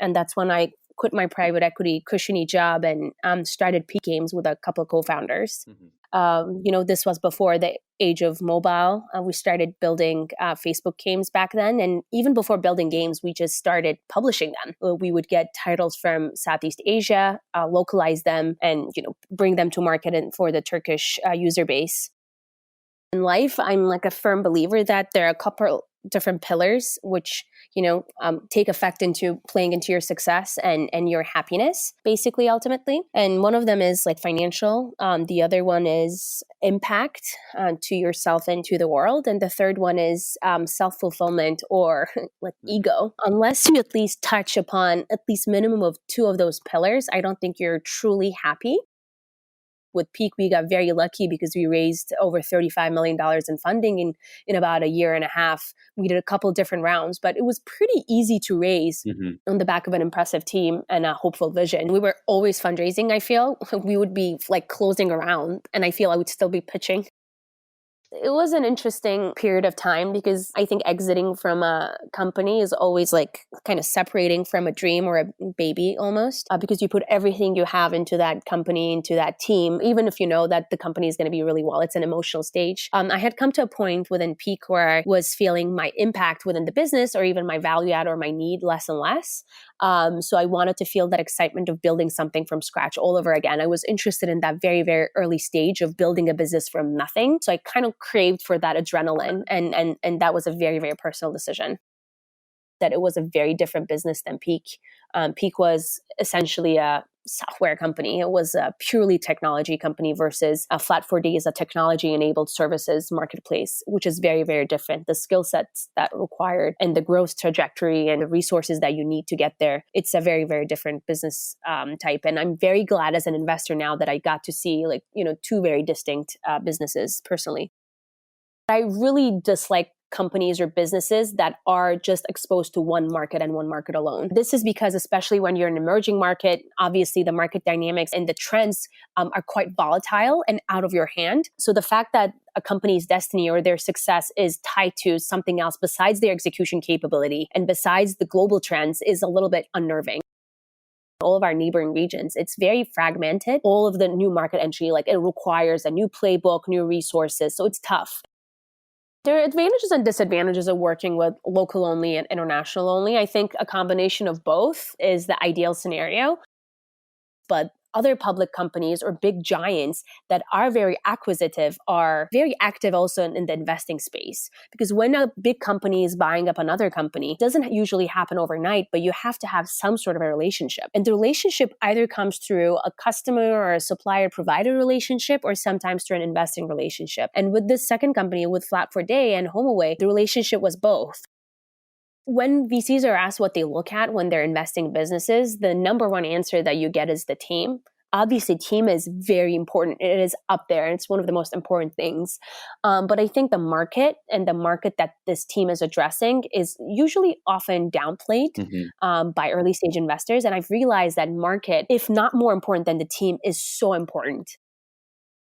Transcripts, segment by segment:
And that's when I quit my private equity cushiony job and started Peak Games with a couple of co-founders. This was before the age of mobile. We started building Facebook games back then. And even before building games, we just started publishing them. We would get titles from Southeast Asia, localize them, and bring them to market and for the Turkish user base. In life, I'm like a firm believer that there are a couple different pillars which take effect into playing into your success and your happiness, basically, ultimately. And one of them is like financial. The other one is impact to yourself and to the world. And the third one is self-fulfillment or like ego. Unless you at least touch upon at least minimum of two of those pillars, I don't think you're truly happy. With Peak, we got very lucky because we raised over $35 million in funding in about a year and a half. We did a couple different rounds, but it was pretty easy to raise on the back of an impressive team and a hopeful vision. We were always fundraising, I feel. We would be like closing around, and I feel I would still be pitching. It was an interesting period of time because I think exiting from a company is always like kind of separating from a dream or a baby almost, because you put everything you have into that company, into that team, even if you know that the company is going to be really well. It's an emotional stage. I had come to a point within Peak where I was feeling my impact within the business or even my value add or my need less and less. So I wanted to feel that excitement of building something from scratch all over again. I was interested in that very, very early stage of building a business from nothing. So I kind of craved for that adrenaline. And that was a very, very personal decision. That it was a very different business than Peak. Peak was essentially a software company. It was a purely technology company versus Flat4D is a technology-enabled services marketplace, which is very, very different. The skill sets that required and the growth trajectory and the resources that you need to get there, it's a very, very different business type. And I'm very glad as an investor now that I got to see two very distinct businesses personally. I really dislike companies or businesses that are just exposed to one market and one market alone. This is because especially when you're in an emerging market, obviously the market dynamics and the trends are quite volatile and out of your hand. So the fact that a company's destiny or their success is tied to something else besides their execution capability and besides the global trends is a little bit unnerving. All of our neighboring regions, it's very fragmented. All of the new market entry, it requires a new playbook, new resources. So it's tough. There are advantages and disadvantages of working with local only and international only. I think a combination of both is the ideal scenario. But other public companies or big giants that are very acquisitive are very active also in the investing space. Because when a big company is buying up another company, it doesn't usually happen overnight, but you have to have some sort of a relationship. And the relationship either comes through a customer or a supplier-provider relationship or sometimes through an investing relationship. And with this second company, with Flat4Day and HomeAway, the relationship was both. When VCs are asked what they look at when they're investing in businesses, the number one answer that you get is the team. Obviously, team is very important. It is up there. And it's one of the most important things. But I think the market and the market that this team is addressing is usually often downplayed by early stage investors. And I've realized that market, if not more important than the team, is so important.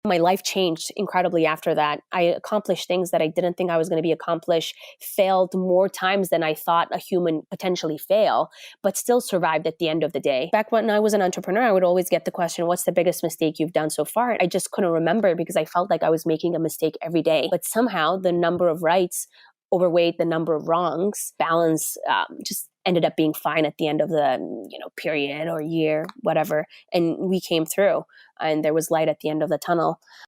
My life changed incredibly after that. I accomplished things that I didn't think I was going to be accomplished, failed more times than I thought a human potentially fail, but still survived at the end of the day. Back when I was an entrepreneur, I would always get the question, what's the biggest mistake you've done so far? I just couldn't remember because I felt like I was making a mistake every day. But somehow the number of rights overweighed the number of wrongs. Balance just ended up being fine at the end of the period or year, whatever. And we came through and there was light at the end of the tunnel.